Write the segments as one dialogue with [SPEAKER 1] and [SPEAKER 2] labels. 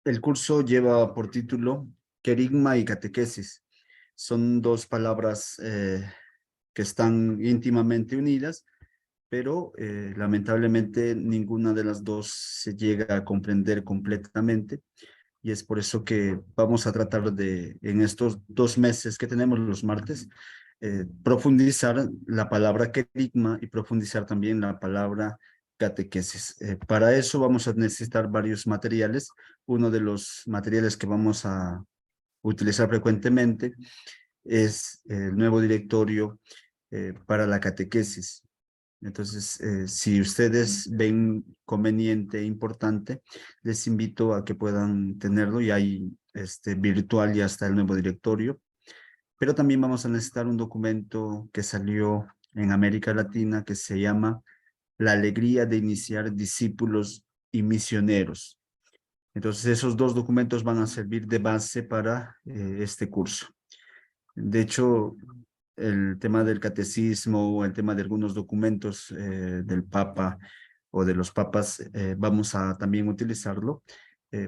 [SPEAKER 1] El curso lleva por título Querigma y catequesis. Son dos palabras que están íntimamente unidas, pero lamentablemente ninguna de las dos se llega a comprender completamente. Y es por eso que vamos a tratar de, en estos 2 meses que tenemos los martes, profundizar la palabra querigma y profundizar también la palabra catequesis. Para eso vamos a necesitar varios materiales. Uno de los materiales que vamos a utilizar frecuentemente es el nuevo directorio para la catequesis. Entonces, si ustedes ven conveniente e importante, les invito a que puedan tenerlo. Y hay virtual, ya está el nuevo directorio, pero también vamos a necesitar un documento que salió en América Latina que se llama La alegría de iniciar discípulos y misioneros. Entonces, esos dos documentos van a servir de base para este curso. De hecho, el tema del catecismo o el tema de algunos documentos del Papa o de los papas, vamos a también utilizarlo,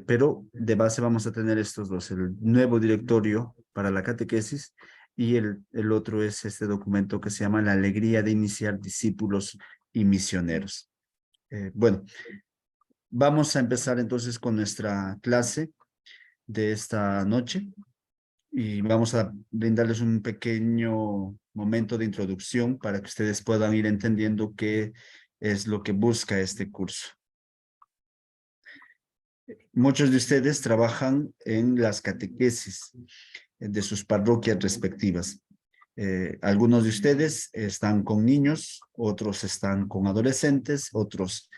[SPEAKER 1] pero de base vamos a tener estos dos, el nuevo directorio para la catequesis y el otro es este documento que se llama La alegría de iniciar discípulos y misioneros. Bueno, vamos a empezar entonces con nuestra clase de esta noche y vamos a brindarles un pequeño momento de introducción para que ustedes puedan ir entendiendo qué es lo que busca este curso. Muchos de ustedes trabajan en las catequesis de sus parroquias respectivas. Algunos de ustedes están con niños, otros están con adolescentes, otros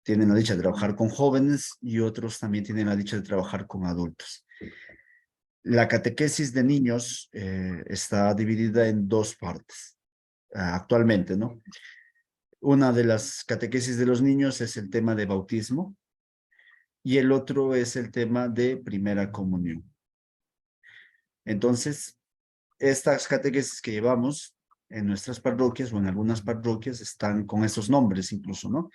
[SPEAKER 1] tienen la dicha de trabajar con jóvenes y otros también tienen la dicha de trabajar con adultos. La catequesis de niños está dividida en dos partes actualmente, ¿no? Una de las catequesis de los niños es el tema de bautismo y el otro es el tema de primera comunión. Entonces, estas catequesis que llevamos en nuestras parroquias o en algunas parroquias están con esos nombres incluso, ¿no?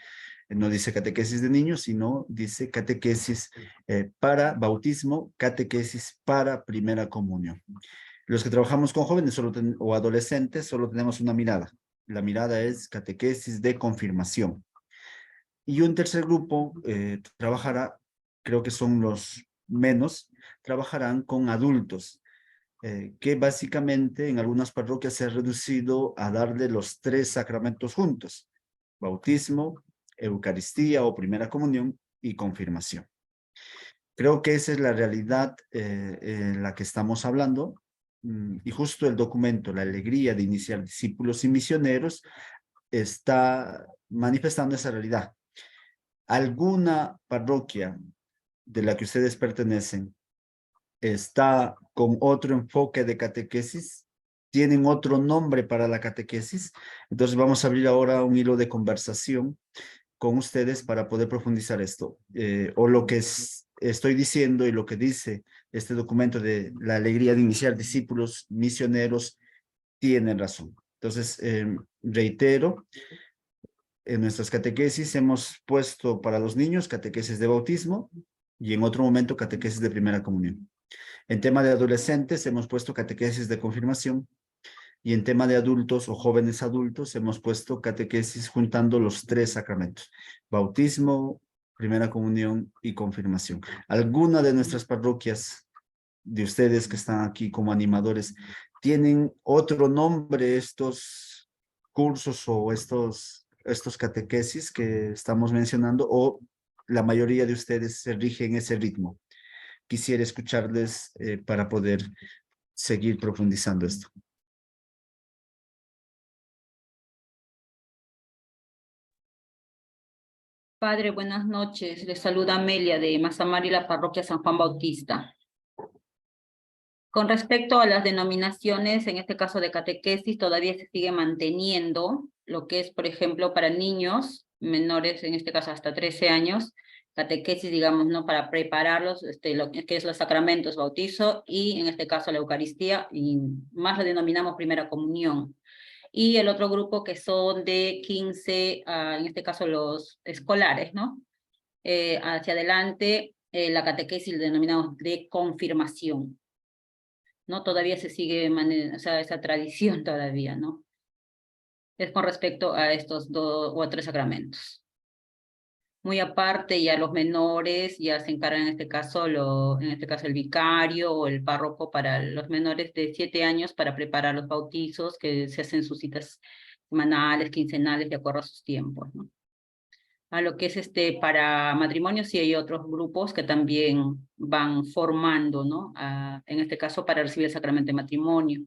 [SPEAKER 1] No dice catequesis de niños, sino dice catequesis para bautismo, catequesis para primera comunión. Los que trabajamos con jóvenes o adolescentes solo tenemos una mirada. La mirada es catequesis de confirmación. Y un tercer grupo trabajará, creo que son los menos, trabajarán con adultos, que básicamente en algunas parroquias se ha reducido a darle los 3 sacramentos juntos: bautismo, Eucaristía o primera comunión y confirmación. Creo que esa es la realidad en la que estamos hablando, y justo el documento La alegría de iniciar discípulos y misioneros está manifestando esa realidad. ¿Alguna parroquia de la que ustedes pertenecen está con otro enfoque de catequesis? ¿Tienen otro nombre para la catequesis? Entonces vamos a abrir ahora un hilo de conversación con ustedes para poder profundizar esto. O lo que estoy diciendo y lo que dice este documento de la alegría de iniciar discípulos misioneros tienen razón. Entonces, reitero, en nuestras catequesis hemos puesto para los niños catequesis de bautismo y en otro momento catequesis de primera comunión. En tema de adolescentes hemos puesto catequesis de confirmación y en tema de adultos o jóvenes adultos hemos puesto catequesis juntando los 3 sacramentos: bautismo, primera comunión y confirmación. ¿Alguna de nuestras parroquias, de ustedes que están aquí como animadores, tienen otro nombre estos cursos o estos catequesis que estamos mencionando, o la mayoría de ustedes se rigen ese ritmo? Quisiera escucharles para poder seguir profundizando esto.
[SPEAKER 2] Padre, buenas noches. Le saluda Amelia de Mazamari, la parroquia San Juan Bautista. Con respecto a las denominaciones, en este caso de catequesis, todavía se sigue manteniendo lo que es, por ejemplo, para niños menores, en este caso hasta 13 años, catequesis, digamos, ¿no? Para prepararlos, lo que es los sacramentos, bautizo y en este caso la Eucaristía, y más lo denominamos primera comunión. Y el otro grupo que son de 15, en este caso los escolares, ¿no? Hacia adelante, la catequesis denominamos de confirmación, ¿no? Todavía se sigue, o sea, esa tradición todavía, ¿no? Es con respecto a estos 2 o 3 sacramentos. Muy aparte, ya los menores ya se encargan en este caso, el vicario o el párroco para los menores de 7 años para preparar los bautizos, que se hacen sus citas semanales, quincenales, de acuerdo a sus tiempos, ¿no? A lo que es para matrimonio, sí hay otros grupos que también van formando, ¿no? En este caso, para recibir el sacramento de matrimonio.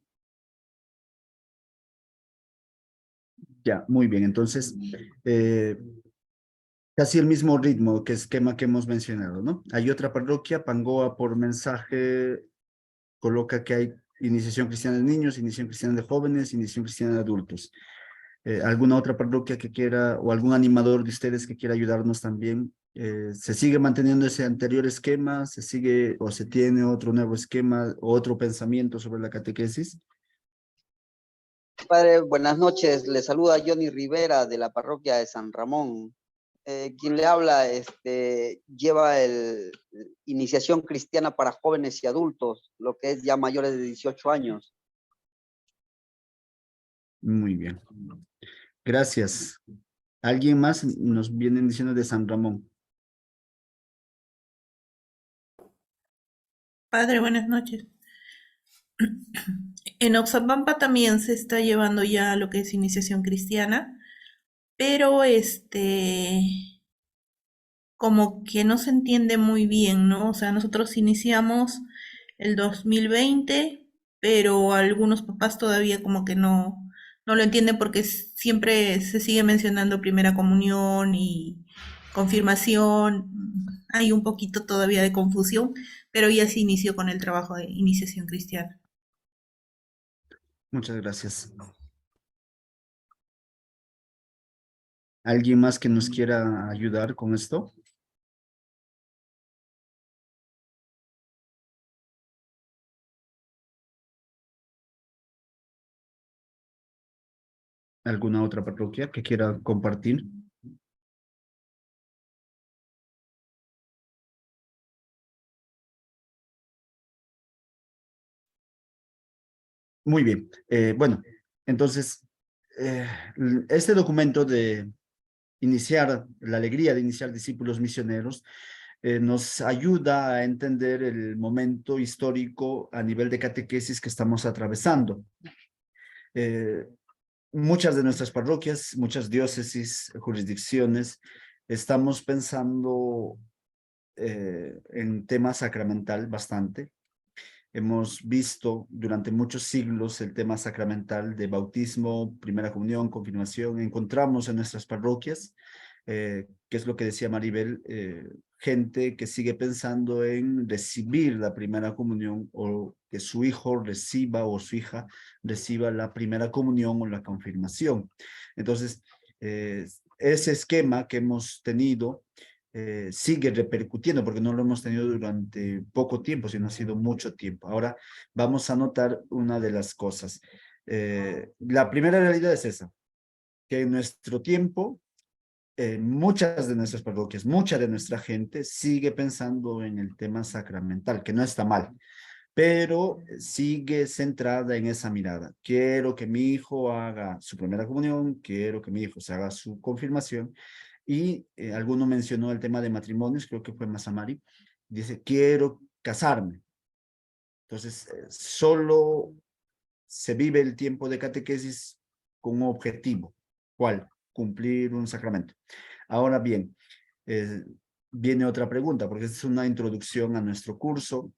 [SPEAKER 1] Ya, muy bien. Entonces, casi el mismo ritmo, que esquema que hemos mencionado, ¿no? Hay otra parroquia, Pangoa, por mensaje, coloca que hay iniciación cristiana de niños, iniciación cristiana de jóvenes, iniciación cristiana de adultos. ¿Alguna otra parroquia que quiera, o algún animador de ustedes que quiera ayudarnos también? ¿Se sigue manteniendo ese anterior esquema? ¿Se sigue o se tiene otro nuevo esquema o otro pensamiento sobre la catequesis?
[SPEAKER 3] Padre, buenas noches. Le saluda Johnny Rivera de la parroquia de San Ramón. Quien le habla lleva iniciación cristiana para jóvenes y adultos, lo que es ya mayores de 18 años.
[SPEAKER 1] Muy bien. Gracias. ¿Alguien más nos vienen diciendo de San Ramón?
[SPEAKER 4] Padre, buenas noches. En Oxapampa también se está llevando ya lo que es iniciación cristiana, pero como que no se entiende muy bien, ¿no? O sea, nosotros iniciamos el 2020, pero algunos papás todavía como que no lo entienden porque siempre se sigue mencionando primera comunión y confirmación. Hay un poquito todavía de confusión, pero ya se inició con el trabajo de iniciación cristiana.
[SPEAKER 1] Muchas gracias. ¿Alguien más que nos quiera ayudar con esto? ¿Alguna otra parroquia que quiera compartir? Muy bien. Bueno, entonces, este documento de iniciar, la alegría de iniciar discípulos misioneros, nos ayuda a entender el momento histórico a nivel de catequesis que estamos atravesando. Muchas de nuestras parroquias, muchas diócesis, jurisdicciones, estamos pensando en tema sacramental bastante. Hemos visto durante muchos siglos el tema sacramental de bautismo, primera comunión, confirmación. Encontramos en nuestras parroquias, que es lo que decía Maribel, gente que sigue pensando en recibir la primera comunión o que su hijo reciba o su hija reciba la primera comunión o la confirmación. Entonces, ese esquema que hemos tenido sigue repercutiendo porque no lo hemos tenido durante poco tiempo, sino ha sido mucho tiempo. Ahora vamos a notar una de las cosas. La primera realidad es esa, que en nuestro tiempo, muchas de nuestras parroquias, mucha de nuestra gente sigue pensando en el tema sacramental, que no está mal, pero sigue centrada en esa mirada. Quiero que mi hijo haga su primera comunión, quiero que mi hijo se haga su confirmación. Y alguno mencionó el tema de matrimonios, creo que fue Masamari, dice, quiero casarme. Entonces, solo se vive el tiempo de catequesis con un objetivo. ¿Cuál? Cumplir un sacramento. Ahora bien, viene otra pregunta, porque esta es una introducción a nuestro curso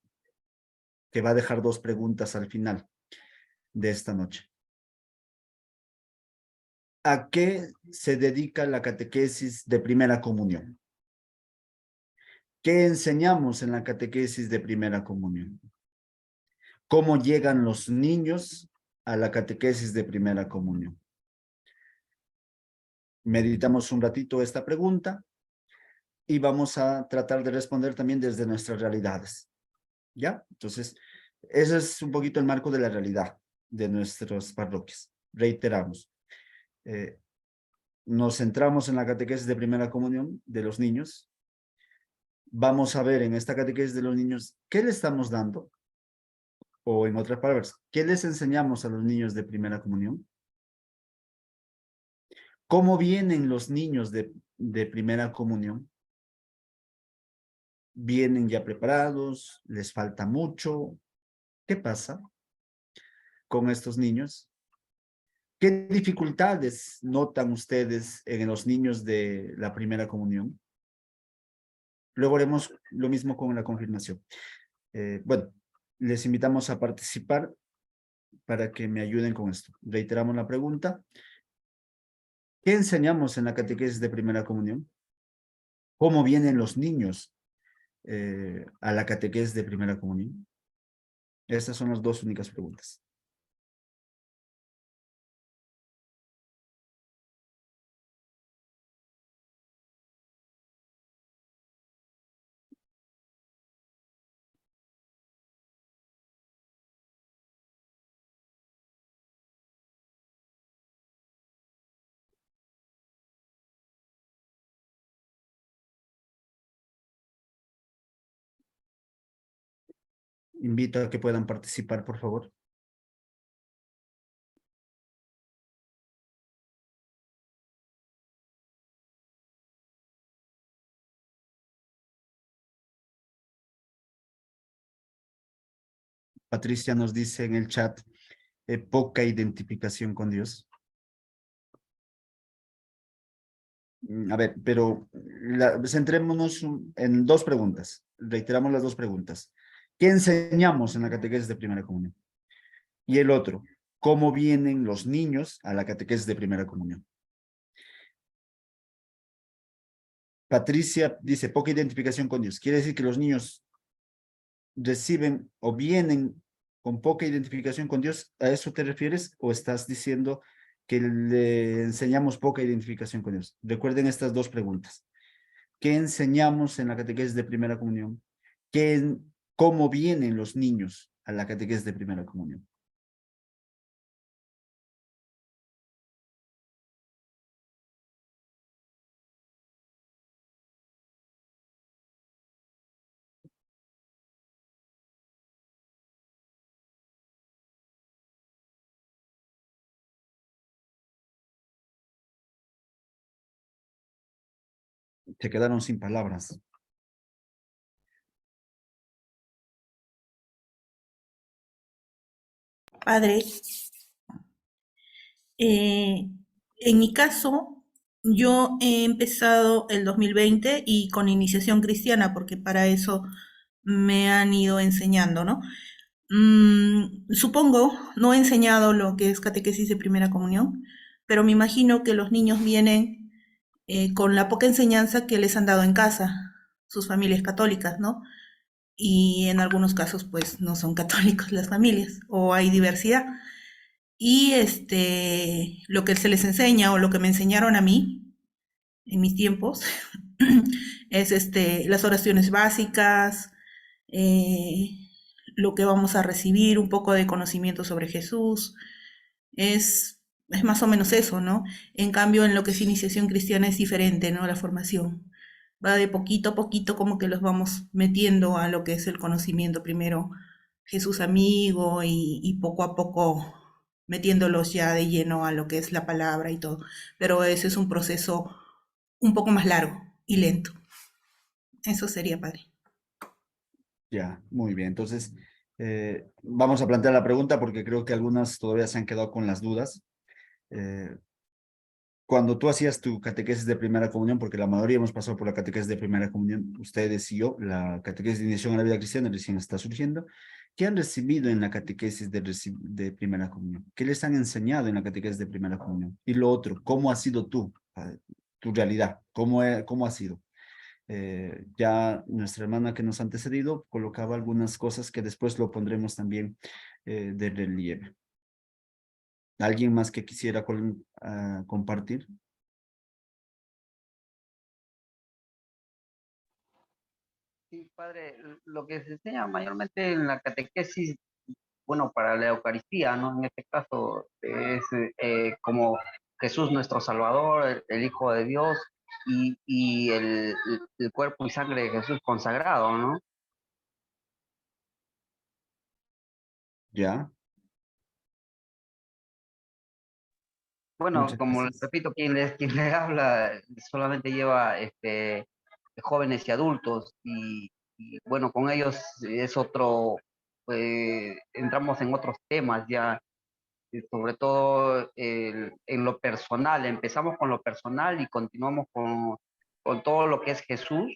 [SPEAKER 1] que va a dejar 2 preguntas al final de esta noche. ¿A qué se dedica la catequesis de primera comunión? ¿Qué enseñamos en la catequesis de primera comunión? ¿Cómo llegan los niños a la catequesis de primera comunión? Meditamos un ratito esta pregunta y vamos a tratar de responder también desde nuestras realidades. ¿Ya? Entonces, ese es un poquito el marco de la realidad de nuestras parroquias. Reiteramos. Nos centramos en la catequesis de primera comunión de los niños. vamos a ver en esta catequesis de los niños qué le estamos dando, o en otras palabras, ¿qué les enseñamos a los niños de primera comunión? ¿Cómo vienen los niños de primera comunión? ¿Vienen ya preparados? ¿Les falta mucho? ¿Qué pasa con estos niños? ¿Qué dificultades notan ustedes en los niños de la primera comunión? Luego haremos lo mismo con la confirmación. Bueno, les invitamos a participar para que me ayuden con esto. Reiteramos la pregunta. ¿Qué enseñamos en la catequesis de primera comunión? ¿Cómo vienen los niños a la catequesis de primera comunión? Estas son las dos únicas preguntas. Invito a que puedan participar, por favor. Patricia nos dice en el chat, poca identificación con Dios. A ver, pero centrémonos en dos preguntas. Reiteramos las dos preguntas. ¿Qué enseñamos en la catequesis de primera comunión? Y el otro, ¿cómo vienen los niños a la catequesis de primera comunión? Patricia dice, poca identificación con Dios. ¿Quiere decir que los niños reciben o vienen con poca identificación con Dios? ¿A eso te refieres? ¿O estás diciendo que le enseñamos poca identificación con Dios? Recuerden estas dos preguntas. ¿Qué enseñamos en la catequesis de primera comunión? ¿Cómo vienen los niños a la catequesis de primera comunión? Se quedaron sin palabras.
[SPEAKER 4] Padre, en mi caso, yo he empezado el 2020 y con iniciación cristiana, porque para eso me han ido enseñando, ¿no? Supongo, no he enseñado lo que es catequesis de primera comunión, pero me imagino que los niños vienen con la poca enseñanza que les han dado en casa, sus familias católicas, ¿no? Y en algunos casos, pues, no son católicos las familias, o hay diversidad. Y lo que se les enseña o lo que me enseñaron a mí en mis tiempos es las oraciones básicas, eh, lo que vamos a recibir, un poco de conocimiento sobre Jesús, es más o menos eso, ¿no? En cambio, en lo que es iniciación cristiana es diferente, ¿no? La formación va de poquito a poquito como que los vamos metiendo a lo que es el conocimiento. Primero Jesús amigo y poco a poco metiéndolos ya de lleno a lo que es la palabra y todo. Pero ese es un proceso un poco más largo y lento. Eso sería, padre.
[SPEAKER 1] Ya, muy bien. Entonces, vamos a plantear la pregunta porque creo que algunas todavía se han quedado con las dudas. Cuando tú hacías tu catequesis de primera comunión, porque la mayoría hemos pasado por la catequesis de primera comunión, ustedes y yo, la catequesis de iniciación a la vida cristiana recién está surgiendo. ¿Qué han recibido en la catequesis de primera comunión? ¿Qué les han enseñado en la catequesis de primera comunión? Y lo otro, ¿cómo ha sido tu realidad? ¿Cómo ha sido? Ya nuestra hermana que nos ha antecedido colocaba algunas cosas que después lo pondremos también de relieve. ¿Alguien más que quisiera compartir?
[SPEAKER 3] Sí, padre, lo que se enseña mayormente en la catequesis, bueno, para la Eucaristía, ¿no? En este caso es como Jesús nuestro Salvador, el Hijo de Dios, y el cuerpo y sangre de Jesús consagrado, ¿no?
[SPEAKER 1] Ya,
[SPEAKER 3] Bueno,
[SPEAKER 1] muchas
[SPEAKER 3] como les
[SPEAKER 1] gracias.
[SPEAKER 3] repito, quien les habla solamente lleva jóvenes y adultos y bueno, con ellos es otro, entramos en otros temas ya, sobre todo en lo personal. Empezamos con lo personal y continuamos con todo lo que es Jesús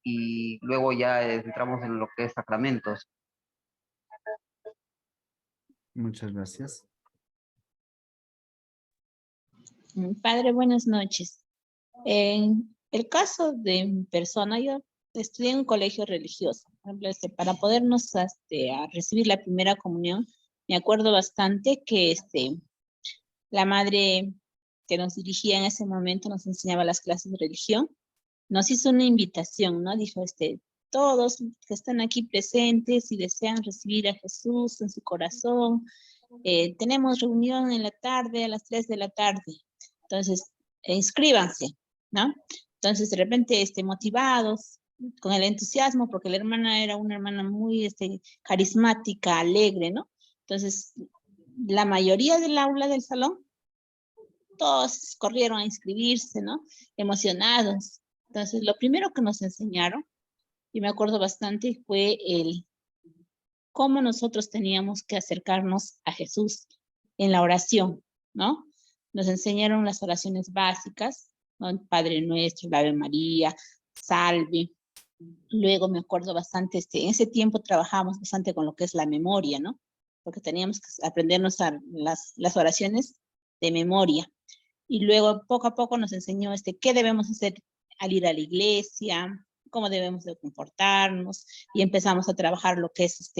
[SPEAKER 3] y luego ya entramos en lo que es sacramentos.
[SPEAKER 1] Muchas gracias.
[SPEAKER 5] Padre, buenas noches. En el caso de mi persona, yo estudié en un colegio religioso. Por ejemplo, para podernos a recibir la primera comunión, me acuerdo bastante que la madre que nos dirigía en ese momento nos enseñaba las clases de religión, nos hizo una invitación, ¿no? Dijo, todos que están aquí presentes y desean recibir a Jesús en su corazón, tenemos reunión en la tarde, a las 3 de la tarde. Entonces, inscríbanse, ¿no? Entonces, de repente, motivados, con el entusiasmo, porque la hermana era una hermana muy carismática, alegre, ¿no? Entonces, la mayoría del aula del salón, todos corrieron a inscribirse, ¿no? Emocionados. Entonces, lo primero que nos enseñaron, y me acuerdo bastante, fue cómo nosotros teníamos que acercarnos a Jesús en la oración, ¿no? Nos enseñaron las oraciones básicas, ¿no? Padre Nuestro, la Ave María, Salve. Luego me acuerdo bastante, en ese tiempo trabajábamos bastante con lo que es la memoria, ¿no? Porque teníamos que aprendernos las oraciones de memoria. Y luego poco a poco nos enseñó qué debemos hacer al ir a la iglesia, cómo debemos de comportarnos, y empezamos a trabajar lo que es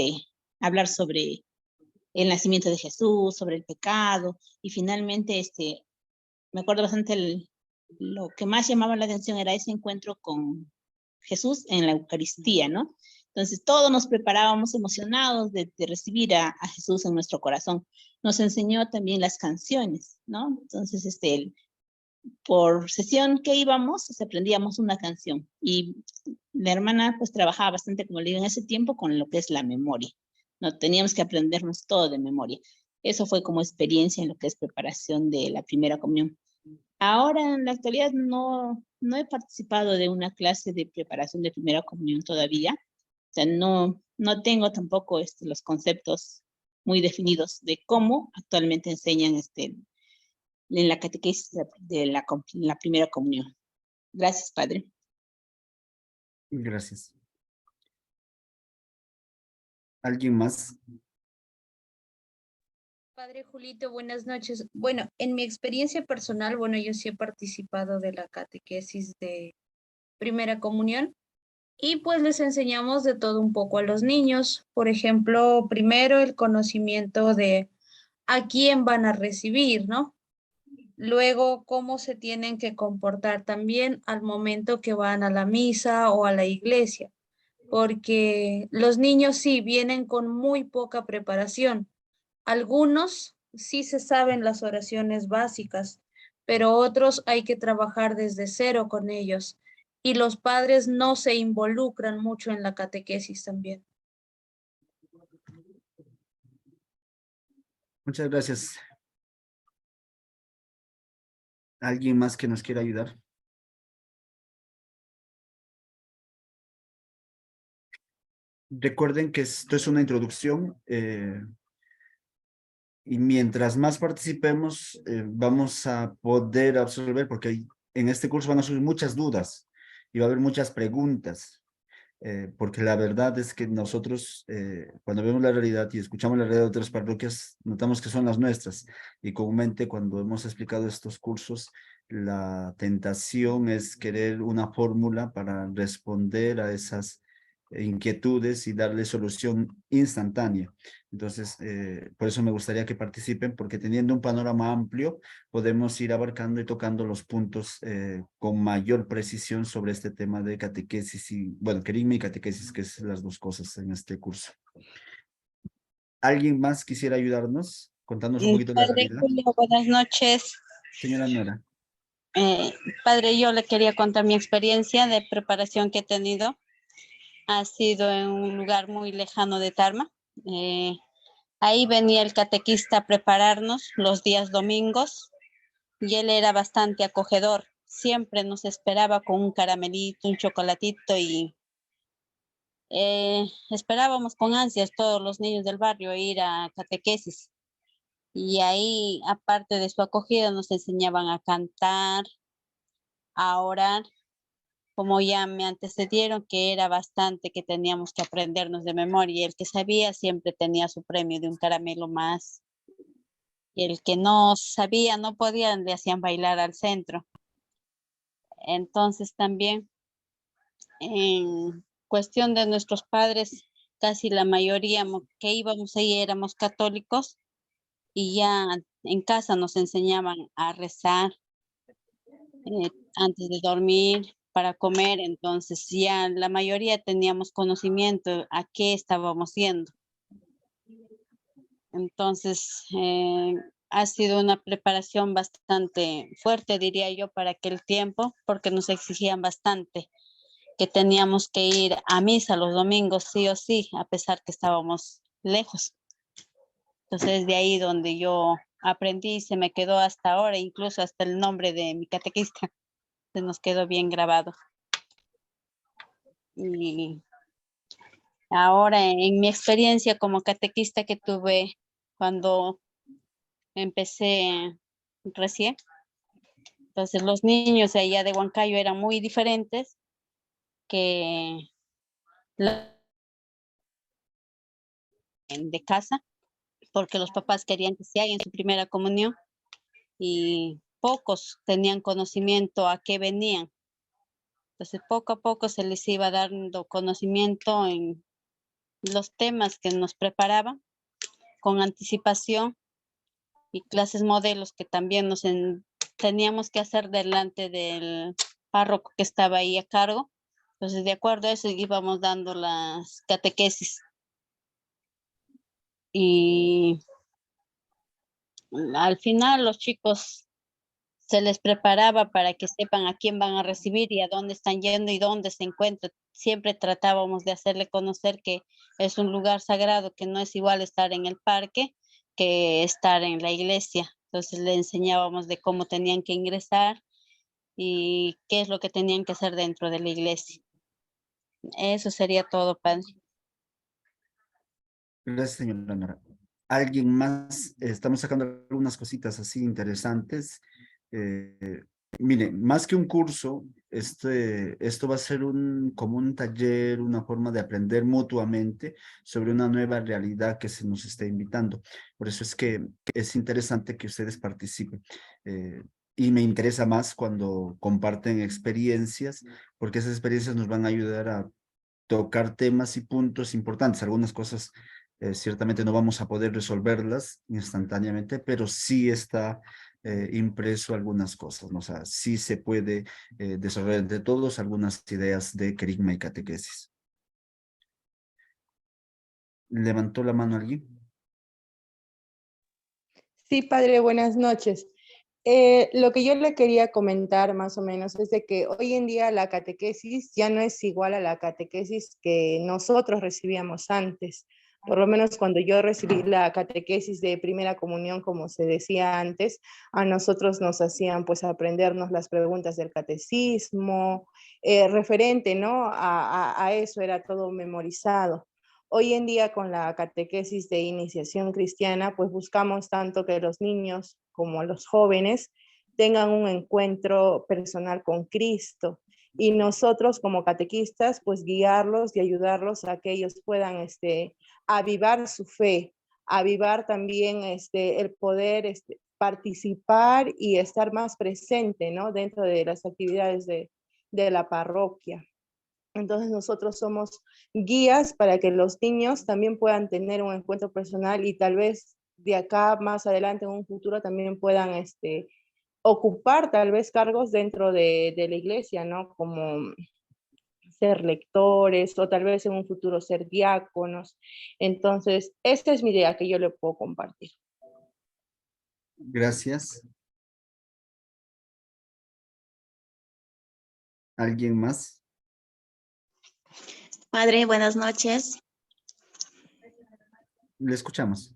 [SPEAKER 5] hablar sobre el nacimiento de Jesús, sobre el pecado, y finalmente me acuerdo bastante lo que más llamaba la atención era ese encuentro con Jesús en la Eucaristía, ¿no? Entonces todos nos preparábamos emocionados de recibir a Jesús en nuestro corazón. Nos enseñó también las canciones, ¿no? Entonces por sesión que íbamos, aprendíamos una canción. Y la hermana pues trabajaba bastante, como le digo, en ese tiempo con lo que es la memoria. No teníamos que aprendernos todo de memoria. Eso fue como experiencia en lo que es preparación de la primera comunión. Ahora, en la actualidad, no he participado de una clase de preparación de primera comunión todavía. O sea, no tengo tampoco los conceptos muy definidos de cómo actualmente enseñan en la catequesis de la primera comunión. Gracias, Padre.
[SPEAKER 1] Gracias. ¿Alguien más?
[SPEAKER 6] Padre Julito, buenas noches. Bueno, en mi experiencia personal, bueno, yo sí he participado de la catequesis de primera comunión y pues les enseñamos de todo un poco a los niños. Por ejemplo, primero el conocimiento de a quién van a recibir, ¿no? Luego, cómo se tienen que comportar también al momento que van a la misa o a la iglesia, porque los niños sí vienen con muy poca preparación. Algunos sí se saben las oraciones básicas, pero otros hay que trabajar desde cero con ellos. Y los padres no se involucran mucho en la catequesis también.
[SPEAKER 1] Muchas gracias. ¿Alguien más que nos quiera ayudar? Recuerden que esto es una introducción y mientras más participemos vamos a poder absorber, porque en este curso van a surgir muchas dudas y va a haber muchas preguntas, porque la verdad es que nosotros cuando vemos la realidad y escuchamos la realidad de otras parroquias, notamos que son las nuestras, y comúnmente cuando hemos explicado estos cursos, la tentación es querer una fórmula para responder a esas inquietudes y darle solución instantánea. Entonces, por eso me gustaría que participen, porque teniendo un panorama amplio, podemos ir abarcando y tocando los puntos con mayor precisión sobre este tema de catequesis y, bueno, querigma y catequesis, que es las dos cosas en este curso. ¿Alguien más quisiera ayudarnos? Contándonos un poquito de la
[SPEAKER 5] Padre
[SPEAKER 1] realidad.
[SPEAKER 5] Julio, buenas noches.
[SPEAKER 1] Señora Nora.
[SPEAKER 7] Padre, yo le quería contar mi experiencia de preparación que he tenido. Ha sido en un lugar muy lejano de Tarma. Ahí venía el catequista a prepararnos los días domingos y él era bastante acogedor. Siempre nos esperaba con un caramelito, un chocolatito y esperábamos con ansias todos los niños del barrio ir a catequesis. Y ahí, aparte de su acogida, nos enseñaban a cantar, a orar, como ya me antecedieron, que era bastante que teníamos que aprendernos de memoria. Y el que sabía siempre tenía su premio de un caramelo más. Y el que no sabía, no podía, le hacían bailar al centro. Entonces también, en cuestión de nuestros padres, casi la mayoría que íbamos ahí éramos católicos y ya en casa nos enseñaban a rezar antes de dormir, para comer, entonces ya la mayoría teníamos conocimiento a qué estábamos yendo. Entonces, ha sido una preparación bastante fuerte, diría yo, para aquel tiempo, porque nos exigían bastante, que teníamos que ir a misa los domingos sí o sí, a pesar que estábamos lejos. Entonces, de ahí donde yo aprendí, se me quedó hasta ahora, incluso hasta el nombre de mi catequista, se nos quedó bien grabado. Y ahora, en mi experiencia como catequista que tuve cuando empecé recién, entonces los niños de allá de Huancayo eran muy diferentes que de casa, porque los papás querían que se hagan su primera comunión y pocos tenían conocimiento a qué venían. Entonces, poco a poco se les iba dando conocimiento en los temas que nos preparaban con anticipación y clases modelos que también teníamos que hacer delante del párroco que estaba ahí a cargo. Entonces, de acuerdo a eso, íbamos dando las catequesis. Y al final los chicos se les preparaba para que sepan a quién van a recibir y a dónde están yendo y dónde se encuentran. Siempre tratábamos de hacerle conocer que es un lugar sagrado, que no es igual estar en el parque que estar en la iglesia. Entonces le enseñábamos de cómo tenían que ingresar y qué es lo que tenían que hacer dentro de la iglesia. Eso sería todo, padre.
[SPEAKER 1] Gracias, señora Nora. ¿Alguien más? Estamos sacando algunas cositas así interesantes. Mire, más que un curso, esto va a ser como un taller, una forma de aprender mutuamente sobre una nueva realidad que se nos está invitando. Por eso es que es interesante que ustedes participen. Y me interesa más cuando comparten experiencias, porque esas experiencias nos van a ayudar a tocar temas y puntos importantes. Algunas cosas ciertamente no vamos a poder resolverlas instantáneamente, pero sí está impreso algunas cosas, ¿no? O sea, sí se puede desarrollar entre todos algunas ideas de querigma y catequesis. ¿Levantó la mano alguien?
[SPEAKER 8] Sí, padre, buenas noches. Lo que yo le quería comentar más o menos es de que hoy en día la catequesis ya no es igual a la catequesis que nosotros recibíamos antes. Por lo menos cuando yo recibí la catequesis de primera comunión, como se decía antes, a nosotros nos hacían pues aprendernos las preguntas del catecismo, referente, ¿no? A eso era todo memorizado. Hoy en día con la catequesis de iniciación cristiana, pues buscamos tanto que los niños como los jóvenes tengan un encuentro personal con Cristo y nosotros como catequistas, pues guiarlos y ayudarlos a que ellos puedan avivar su fe, avivar también el poder participar y estar más presente, ¿no? Dentro de las actividades de la parroquia. Entonces nosotros somos guías para que los niños también puedan tener un encuentro personal y tal vez de acá más adelante en un futuro también puedan ocupar tal vez cargos dentro de la iglesia, ¿no? Como ser lectores o tal vez en un futuro ser diáconos. Entonces, esta es mi idea que yo le puedo compartir.
[SPEAKER 1] Gracias. ¿Alguien más?
[SPEAKER 9] Padre, buenas noches.
[SPEAKER 1] Le escuchamos.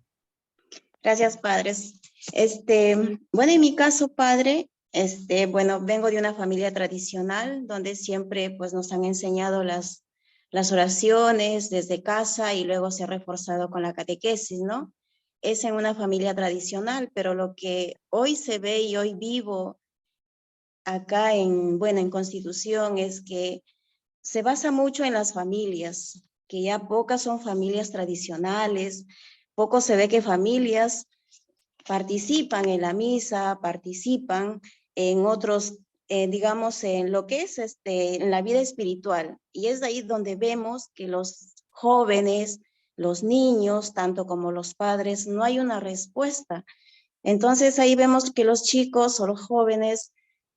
[SPEAKER 9] Gracias, padres. Bueno, en mi caso, padre, bueno, vengo de una familia tradicional donde siempre pues nos han enseñado las oraciones desde casa y luego se ha reforzado con la catequesis, ¿no? Es en una familia tradicional, pero lo que hoy se ve y hoy vivo acá bueno, en Constitución es que se basa mucho en las familias, que ya pocas son familias tradicionales, poco se ve que familias participan en la misa, participan en otros, digamos, en lo que es en la vida espiritual. Y es de ahí donde vemos que los jóvenes, los niños, tanto como los padres, no hay una respuesta. Entonces ahí vemos que los chicos o los jóvenes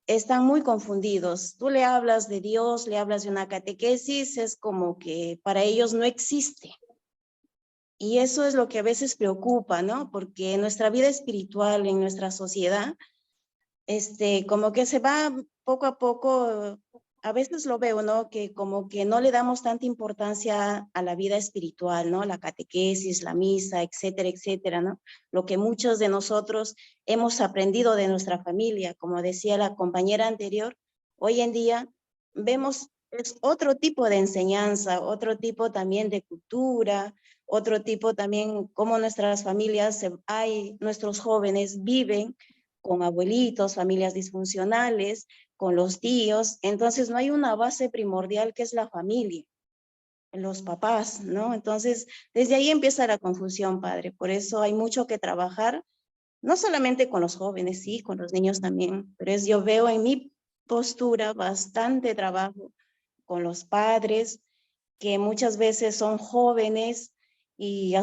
[SPEAKER 9] están muy confundidos. Tú le hablas de Dios, le hablas de una catequesis, es como que para ellos no existe. Y eso es lo que a veces preocupa, ¿no? Porque en nuestra vida espiritual, en nuestra sociedad, como que se va poco a poco, a veces lo veo, ¿no? Que como que no le damos tanta importancia a la vida espiritual, ¿no? La catequesis, la misa, etcétera, etcétera, ¿no? Lo que muchos de nosotros hemos aprendido de nuestra familia, como decía la compañera anterior, hoy en día vemos es otro tipo de enseñanza, otro tipo también de cultura, otro tipo también cómo nuestras familias, nuestros jóvenes viven con abuelitos, familias disfuncionales, con los tíos. Entonces no hay una base primordial que es la familia, los papás, ¿no? Entonces desde ahí empieza la confusión, padre. Por eso hay mucho que trabajar, no solamente con los jóvenes, sí, con los niños también, pero yo veo en mi postura bastante trabajo con los padres, que muchas veces son jóvenes y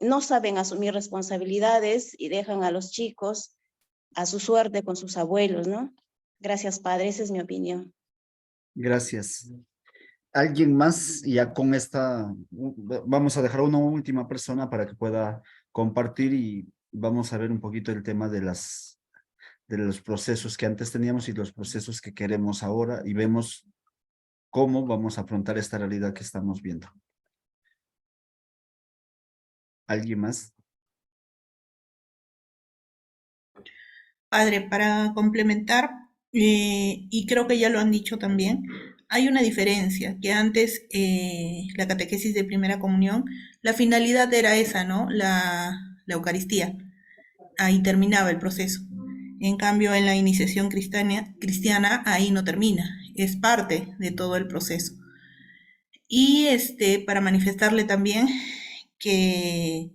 [SPEAKER 9] no saben asumir responsabilidades y dejan a los chicos a su suerte con sus abuelos, ¿no? Gracias, padre, esa es mi opinión.
[SPEAKER 1] Gracias. ¿Alguien más? Y ya con esta, vamos a dejar una última persona para que pueda compartir y vamos a ver un poquito el tema de los procesos que antes teníamos y los procesos que queremos ahora y vemos cómo vamos a afrontar esta realidad que estamos viendo. ¿Alguien más?
[SPEAKER 4] Padre, para complementar, y creo que ya lo han dicho también, hay una diferencia, que antes la catequesis de primera comunión, la finalidad era esa, ¿no? La Eucaristía. Ahí terminaba el proceso. En cambio, en la iniciación cristiana, ahí no termina, es parte de todo el proceso. Y para manifestarle también que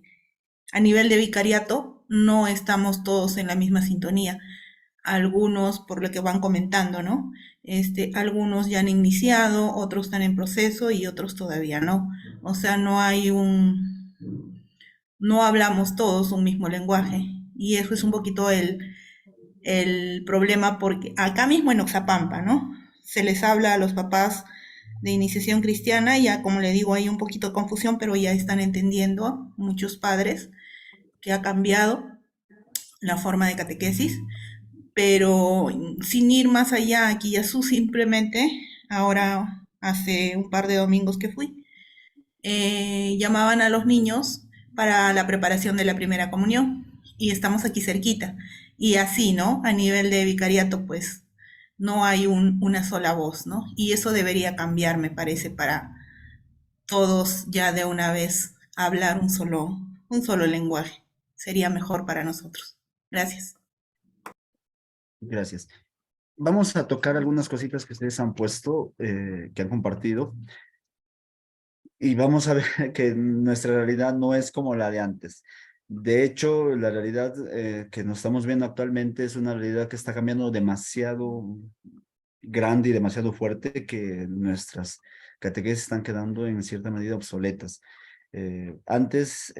[SPEAKER 4] a nivel de vicariato no estamos todos en la misma sintonía. Algunos, por lo que van comentando, ¿no? Algunos ya han iniciado, otros están en proceso y otros todavía no. O sea, no hablamos todos un mismo lenguaje. Y eso es un poquito el problema, porque acá mismo en Oxapampa, ¿no? Se les habla a los papás de iniciación cristiana, ya como le digo, hay un poquito de confusión, pero ya están entendiendo muchos padres que ha cambiado la forma de catequesis, pero sin ir más allá, aquí Yasú simplemente, ahora hace un par de domingos que fui, llamaban a los niños para la preparación de la primera comunión y estamos aquí cerquita. Y así, ¿no? A nivel de vicariato, pues no hay una sola voz, ¿no? Y eso debería cambiar, me parece, para todos ya de una vez hablar un solo lenguaje. Sería mejor para nosotros. Gracias.
[SPEAKER 1] Gracias. Vamos a tocar algunas cositas que ustedes han puesto, que han compartido. Y vamos a ver que nuestra realidad no es como la de antes. De hecho, la realidad que nos estamos viendo actualmente es una realidad que está cambiando demasiado grande y demasiado fuerte, que nuestras catequesis están quedando en cierta medida obsoletas. Antes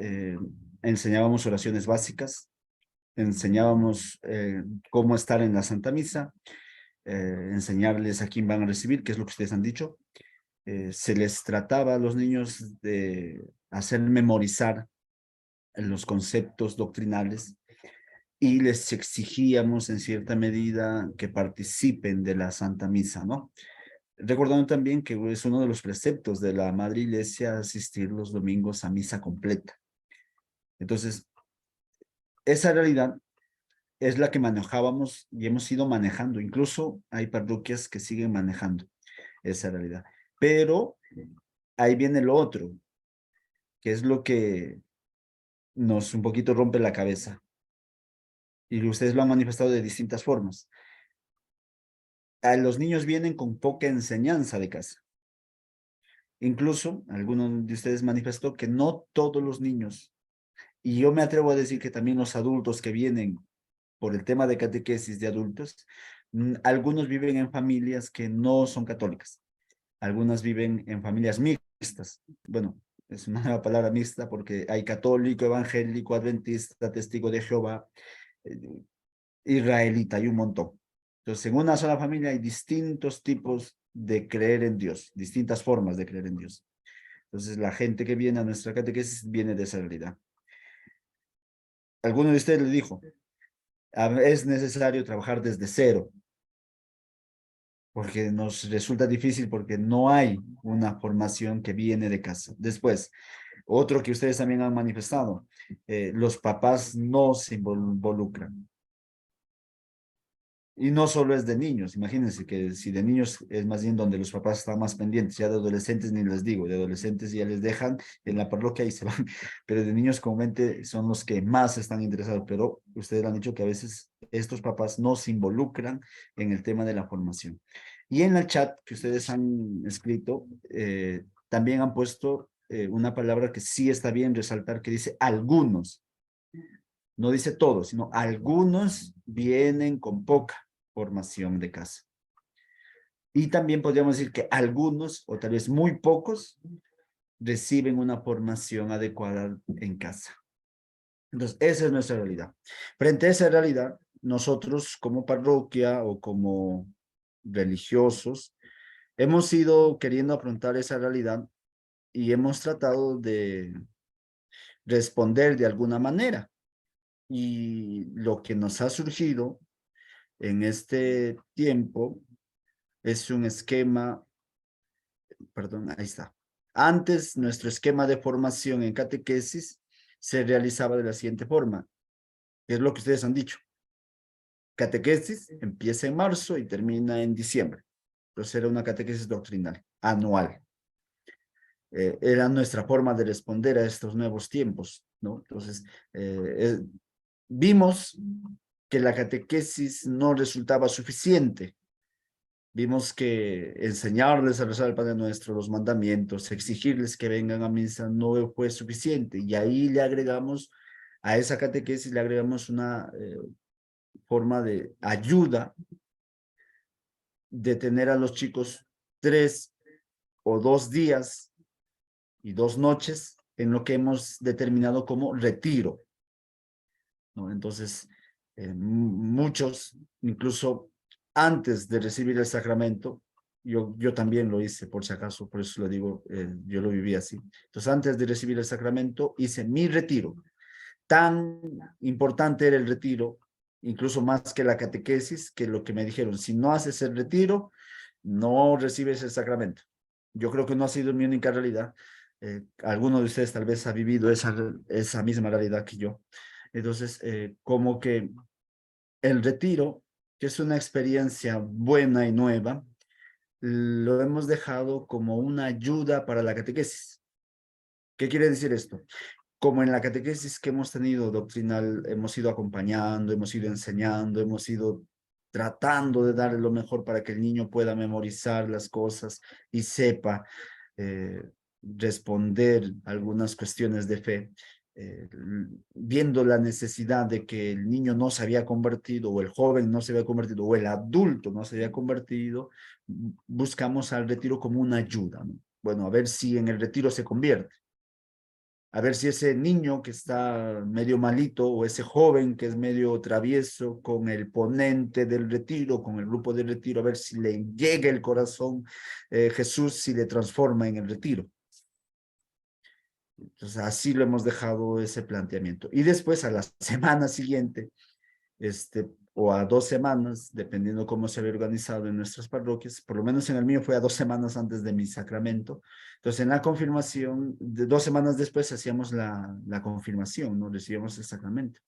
[SPEAKER 1] enseñábamos oraciones básicas, enseñábamos cómo estar en la Santa Misa, enseñarles a quién van a recibir, que es lo que ustedes han dicho. Se les trataba a los niños de hacer memorizar los conceptos doctrinales, y les exigíamos en cierta medida que participen de la Santa Misa, ¿no? Recordando también que es uno de los preceptos de la Madre Iglesia asistir los domingos a misa completa. Entonces, esa realidad es la que manejábamos y hemos ido manejando. Incluso hay parroquias que siguen manejando esa realidad. Pero ahí viene lo otro, que es lo que nos un poquito rompe la cabeza. Y ustedes lo han manifestado de distintas formas. Los niños vienen con poca enseñanza de casa. Incluso, alguno de ustedes manifestó que no todos los niños, y yo me atrevo a decir que también los adultos que vienen por el tema de catequesis de adultos, algunos viven en familias que no son católicas. Algunas viven en familias mixtas. Bueno, es una nueva palabra mixta porque hay católico, evangélico, adventista, testigo de Jehová, israelita, hay un montón. Entonces, en una sola familia hay distintos tipos de creer en Dios, distintas formas de creer en Dios. Entonces, la gente que viene a nuestra catequesis viene de esa realidad. Alguno de ustedes le dijo, es necesario trabajar desde cero, porque nos resulta difícil porque no hay una formación que viene de casa. Después, otro que ustedes también han manifestado, los papás no se involucran. Y no solo es de niños, imagínense que si de niños es más bien donde los papás están más pendientes, ya de adolescentes ni les digo, de adolescentes ya les dejan en la parroquia y se van, pero de niños comúnmente son los que más están interesados, pero ustedes han dicho que a veces estos papás no se involucran en el tema de la formación. Y en el chat que ustedes han escrito, también han puesto una palabra que sí está bien resaltar, que dice algunos. No dice todos, sino algunos vienen con poca formación de casa. Y también podríamos decir que algunos, o tal vez muy pocos, reciben una formación adecuada en casa. Entonces, esa es nuestra realidad. Frente a esa realidad, nosotros como parroquia o como religiosos, hemos ido queriendo afrontar esa realidad y hemos tratado de responder de alguna manera. Y lo que nos ha surgido en este tiempo es un esquema, perdón, ahí está. Antes, nuestro esquema de formación en catequesis se realizaba de la siguiente forma, que es lo que ustedes han dicho. Catequesis empieza en marzo y termina en diciembre. Entonces era una catequesis doctrinal, anual. Era nuestra forma de responder a estos nuevos tiempos, ¿no? Entonces, vimos que la catequesis no resultaba suficiente. Vimos que enseñarles a rezar el Padre Nuestro, los mandamientos, exigirles que vengan a misa no fue suficiente. Y ahí le agregamos, a esa catequesis le agregamos una forma de ayuda de tener a los chicos 3 o 2 días y 2 noches en lo que hemos determinado como retiro, ¿no? Entonces, muchos, incluso antes de recibir el sacramento, yo también lo hice, por si acaso, por eso lo digo, yo lo viví así. Entonces, antes de recibir el sacramento, hice mi retiro. Tan importante era el retiro, incluso más que la catequesis, que lo que me dijeron, si no haces el retiro, no recibes el sacramento. Yo creo que no ha sido mi única realidad. Alguno de ustedes tal vez ha vivido esa misma realidad que yo. Entonces, como que el retiro, que es una experiencia buena y nueva, lo hemos dejado como una ayuda para la catequesis. ¿Qué quiere decir esto? Como en la catequesis que hemos tenido doctrinal, hemos ido acompañando, hemos ido enseñando, hemos ido tratando de darle lo mejor para que el niño pueda memorizar las cosas y sepa responder algunas cuestiones de fe. Viendo la necesidad de que el niño no se había convertido, o el joven no se había convertido, o el adulto no se había convertido, buscamos al retiro como una ayuda, ¿no? Bueno, a ver si en el retiro se convierte. A ver si ese niño que está medio malito, o ese joven que es medio travieso, con el ponente del retiro, con el grupo del retiro, a ver si le llega el corazón Jesús, si le transforma en el retiro. Entonces, así lo hemos dejado ese planteamiento. Y después, a la semana siguiente, o a 2 semanas, dependiendo cómo se había organizado en nuestras parroquias. Por lo menos en el mío fue a 2 semanas antes de mi sacramento. Entonces, en la confirmación, 2 semanas después hacíamos la confirmación, ¿no? Recibíamos el sacramento.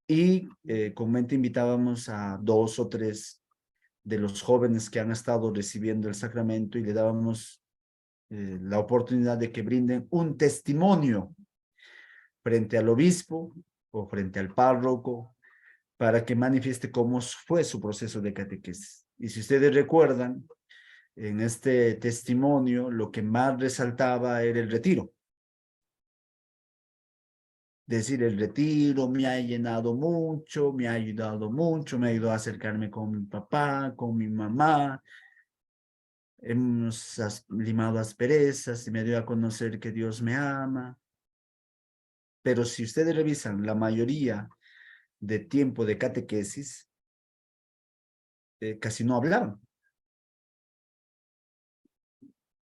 [SPEAKER 1] Y comúnmente invitábamos a 2 o 3 de los jóvenes que han estado recibiendo el sacramento y le dábamos la oportunidad de que brinden un testimonio frente al obispo o frente al párroco para que manifieste cómo fue su proceso de catequesis. Y si ustedes recuerdan, en este testimonio lo que más resaltaba era el retiro. Decir, el retiro me ha llenado mucho, me ha ayudado mucho, me ha ayudado a acercarme con mi papá, con mi mamá. Hemos limado asperezas y me dio a conocer que Dios me ama. Pero si ustedes revisan la mayoría de tiempo de catequesis, casi no hablaban.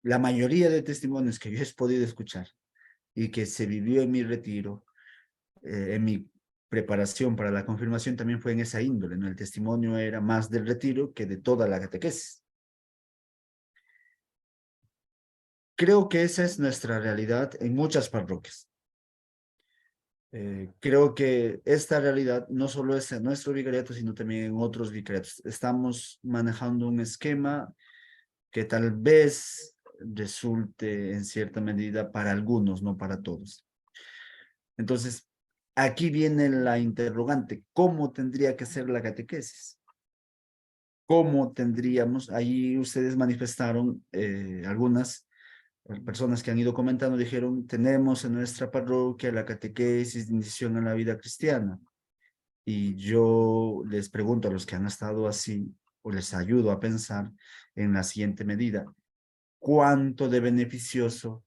[SPEAKER 1] La mayoría de testimonios que yo he podido escuchar y que se vivió en mi retiro, en mi preparación para la confirmación, también fue en esa índole, ¿no? El testimonio era más del retiro que de toda la catequesis. Creo que esa es nuestra realidad en muchas parroquias. Creo que esta realidad no solo es en nuestro vicariato, sino también en otros vicariatos. Estamos manejando un esquema que tal vez resulte en cierta medida para algunos, no para todos. Entonces, aquí viene la interrogante: ¿cómo tendría que ser la catequesis? ¿Cómo tendríamos? Ahí ustedes manifestaron algunas personas que han ido comentando, dijeron, tenemos en nuestra parroquia la catequesis de iniciación a la vida cristiana. Y yo les pregunto a los que han estado así, o les ayudo a pensar en la siguiente medida: ¿cuánto de beneficioso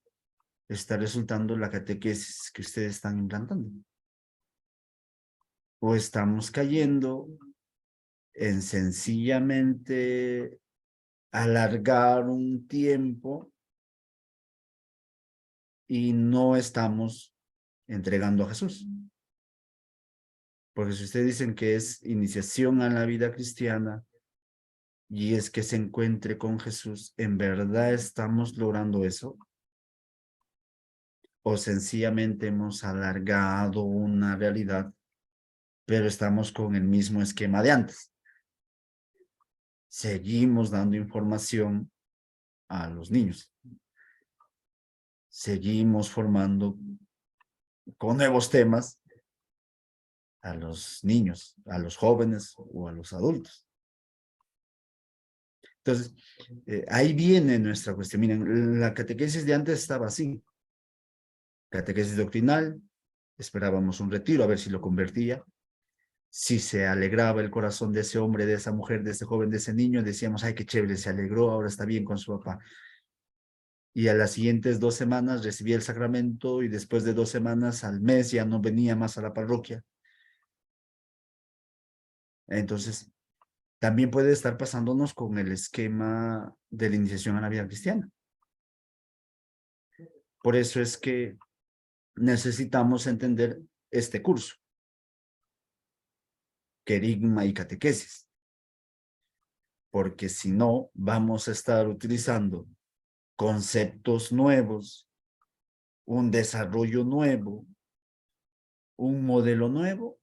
[SPEAKER 1] está resultando la catequesis que ustedes están implantando? ¿O estamos cayendo en sencillamente alargar un tiempo y no estamos entregando a Jesús? Porque si ustedes dicen que es iniciación a la vida cristiana y es que se encuentre con Jesús, ¿en verdad estamos logrando eso? ¿O sencillamente hemos alargado una realidad, pero estamos con el mismo esquema de antes? Seguimos dando información a los niños. Seguimos formando con nuevos temas a los niños, a los jóvenes o a los adultos. Entonces, ahí viene nuestra cuestión. Miren, la catequesis de antes estaba así. Catequesis doctrinal, esperábamos un retiro a ver si lo convertía. Si se alegraba el corazón de ese hombre, de esa mujer, de ese joven, de ese niño, decíamos, ay, qué chévere, se alegró, ahora está bien con su papá. Y a las siguientes 2 semanas recibía el sacramento y después de 2 semanas, al mes, ya no venía más a la parroquia. Entonces, también puede estar pasándonos con el esquema de la iniciación a la vida cristiana. Por eso es que necesitamos entender este curso: querigma y catequesis. Porque si no, vamos a estar utilizando conceptos nuevos, un desarrollo nuevo, un modelo nuevo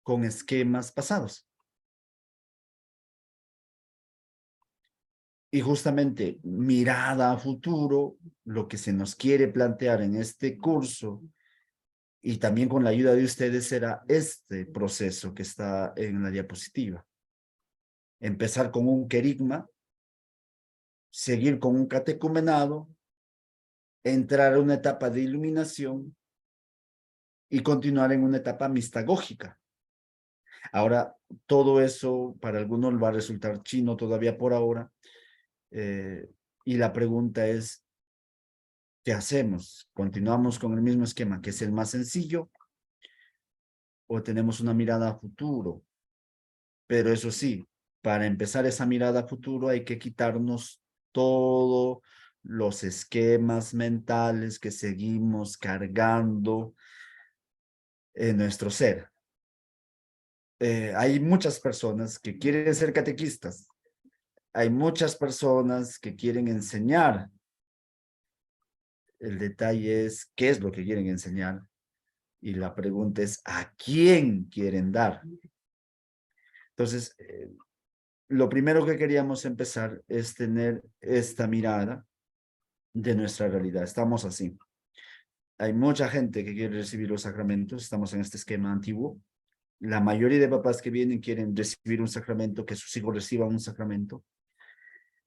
[SPEAKER 1] con esquemas pasados. Y justamente mirada a futuro, lo que se nos quiere plantear en este curso y también con la ayuda de ustedes será este proceso que está en la diapositiva. Empezar con un querigma, seguir con un catecumenado, entrar a una etapa de iluminación y continuar en una etapa mistagógica. Ahora, todo eso para algunos va a resultar chino todavía por ahora. Y la pregunta es, ¿qué hacemos? ¿Continuamos con el mismo esquema, que es el más sencillo? ¿O tenemos una mirada a futuro? Pero eso sí, para empezar esa mirada a futuro hay que quitarnos todos los esquemas mentales que seguimos cargando en nuestro ser. hay muchas personas que quieren ser catequistas. Hay muchas personas que quieren enseñar. El detalle es qué es lo que quieren enseñar. Y la pregunta es, ¿a quién quieren dar? Entonces, lo primero que queríamos empezar es tener esta mirada de nuestra realidad. Estamos así. Hay mucha gente que quiere recibir los sacramentos. Estamos en este esquema antiguo. La mayoría de papás que vienen quieren recibir un sacramento, que sus hijos reciban un sacramento.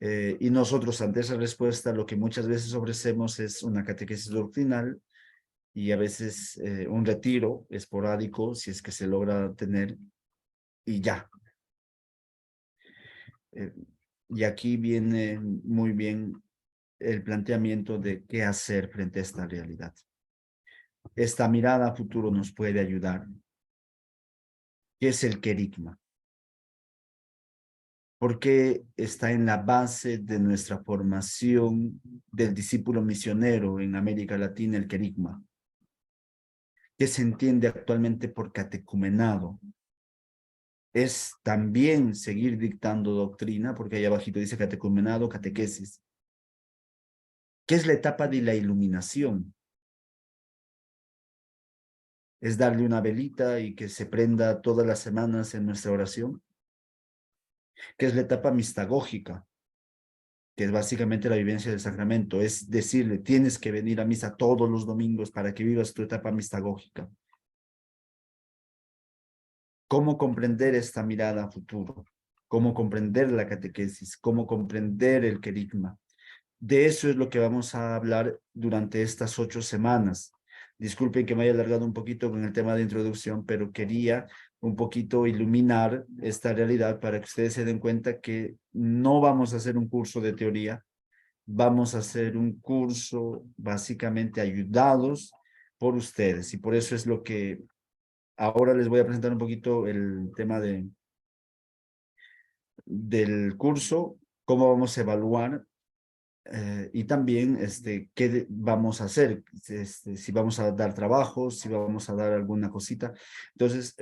[SPEAKER 1] Y nosotros, ante esa respuesta, lo que muchas veces ofrecemos es una catequesis doctrinal y a veces un retiro esporádico, si es que se logra tener, y ya. Y aquí viene muy bien el planteamiento de qué hacer frente a esta realidad. Esta mirada a futuro nos puede ayudar. ¿Qué es el querigma? Porque está en la base de nuestra formación del discípulo misionero en América Latina, el querigma, que se entiende actualmente por catecumenado. Es también seguir dictando doctrina, porque ahí abajito dice catecumenado, catequesis. ¿Qué es la etapa de la iluminación? ¿Es darle una velita y que se prenda todas las semanas en nuestra oración? ¿Qué es la etapa mistagógica? Que es básicamente la vivencia del sacramento. Es decirle, tienes que venir a misa todos los domingos para que vivas tu etapa mistagógica. ¿Cómo comprender esta mirada a futuro? ¿Cómo comprender la catequesis? ¿Cómo comprender el querigma? De eso es lo que vamos a hablar durante estas 8 semanas. Disculpen que me haya alargado un poquito con el tema de introducción, pero quería un poquito iluminar esta realidad para que ustedes se den cuenta que no vamos a hacer un curso de teoría, vamos a hacer un curso básicamente ayudados por ustedes. Y por eso es lo que ahora les voy a presentar un poquito el tema del curso, cómo vamos a evaluar. Y también qué vamos a hacer, si vamos a dar trabajos, si vamos a dar alguna cosita. Entonces,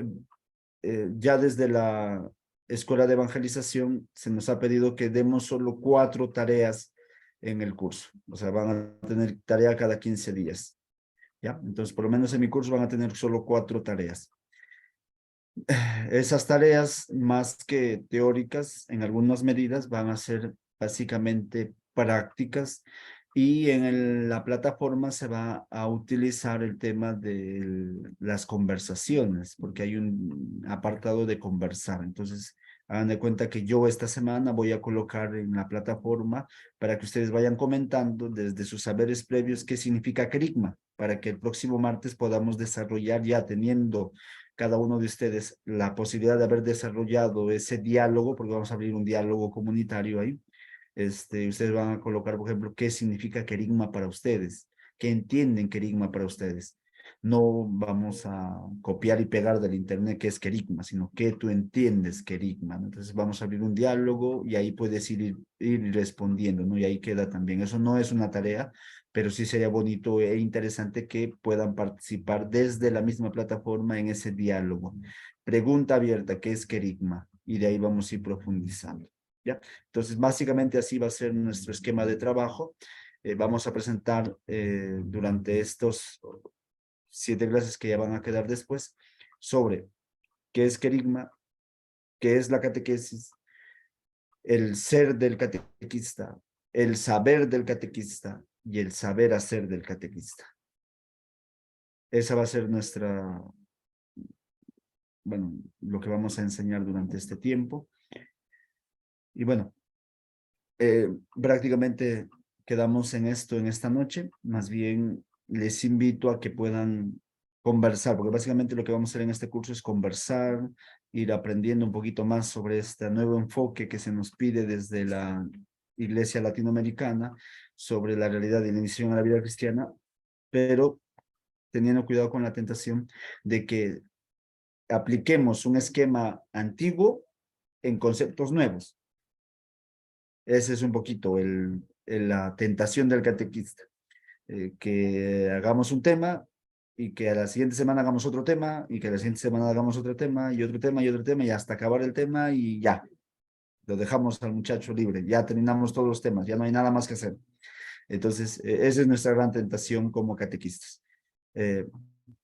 [SPEAKER 1] ya desde la Escuela de Evangelización se nos ha pedido que demos solo 4 tareas en el curso. O sea, van a tener tarea cada 15 días. ¿Ya? Entonces, por lo menos en mi curso van a tener solo 4 tareas. Esas tareas, más que teóricas, en algunas medidas van a ser básicamente prácticas y en la plataforma se va a utilizar el tema de las conversaciones, porque hay un apartado de conversar. Entonces, hagan de cuenta que yo esta semana voy a colocar en la plataforma para que ustedes vayan comentando desde sus saberes previos qué significa querigma, para que el próximo martes podamos desarrollar ya teniendo cada uno de ustedes la posibilidad de haber desarrollado ese diálogo, porque vamos a abrir un diálogo comunitario ahí. Ustedes van a colocar, por ejemplo, qué significa querigma para ustedes, qué entienden querigma para ustedes. No vamos a copiar y pegar del internet qué es querigma, sino qué tú entiendes querigma, ¿no? Entonces vamos a abrir un diálogo y ahí puedes ir respondiendo, ¿no? Y ahí queda también. Eso no es una tarea, pero sí sería bonito e interesante que puedan participar desde la misma plataforma en ese diálogo. Pregunta abierta, ¿qué es querigma? Y de ahí vamos a ir profundizando, ¿ya? Entonces, básicamente así va a ser nuestro esquema de trabajo. Vamos a presentar durante estos 7 clases que ya van a quedar después sobre qué es querigma, qué es la catequesis, el ser del catequista, el saber del catequista y el saber hacer del catequista. Esa va a ser lo que vamos a enseñar durante este tiempo. Y bueno, prácticamente quedamos en esto en esta noche. Más bien les invito a que puedan conversar, porque básicamente lo que vamos a hacer en este curso es conversar, ir aprendiendo un poquito más sobre este nuevo enfoque que se nos pide desde la Iglesia Latinoamericana sobre la realidad de la iniciación a la vida cristiana, pero teniendo cuidado con la tentación de que apliquemos un esquema antiguo en conceptos nuevos. Ese es un poquito la tentación del catequista, que hagamos un tema y que a la siguiente semana hagamos otro tema, y que a la siguiente semana hagamos otro tema, y otro tema, y otro tema, y hasta acabar el tema, y ya. Lo dejamos al muchacho libre, ya terminamos todos los temas, ya no hay nada más que hacer. Entonces, esa es nuestra gran tentación como catequistas.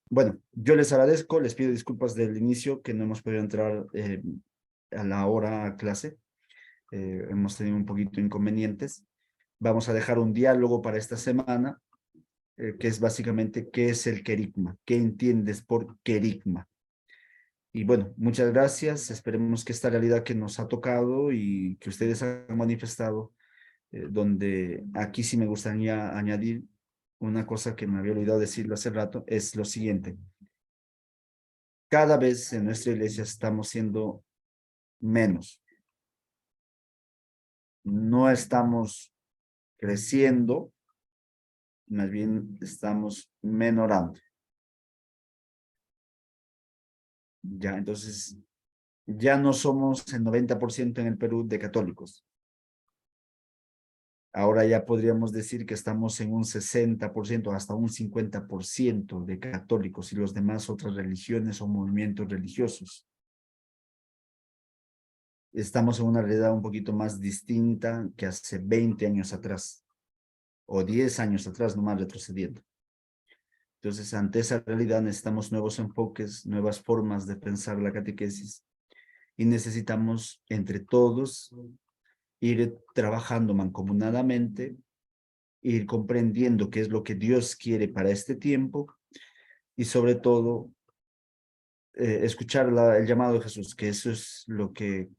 [SPEAKER 1] Bueno, yo les agradezco, les pido disculpas del inicio que no hemos podido entrar a la hora a clase. Hemos tenido un poquito de inconvenientes. Vamos a dejar un diálogo para esta semana, que es básicamente qué es el querigma, qué entiendes por querigma. Y bueno, muchas gracias. Esperemos que esta realidad que nos ha tocado y que ustedes han manifestado, donde aquí sí me gustaría añadir una cosa que me había olvidado decirlo hace rato, es lo siguiente. Cada vez en nuestra iglesia estamos siendo menos. No estamos creciendo, más bien estamos menorando. Ya, entonces, ya no somos el 90% en el Perú de católicos. Ahora ya podríamos decir que estamos en un 60%, hasta un 50% de católicos y los demás otras religiones o movimientos religiosos. Estamos en una realidad un poquito más distinta que hace 20 años atrás, o 10 años atrás, nomás retrocediendo. Entonces, ante esa realidad necesitamos nuevos enfoques, nuevas formas de pensar la catequesis, y necesitamos entre todos ir trabajando mancomunadamente, ir comprendiendo qué es lo que Dios quiere para este tiempo, y sobre todo escuchar el llamado de Jesús, que eso es lo que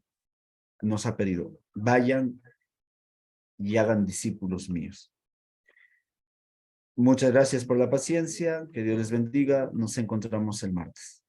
[SPEAKER 1] nos ha pedido. Vayan y hagan discípulos míos. Muchas gracias por la paciencia, que Dios les bendiga, nos encontramos el martes.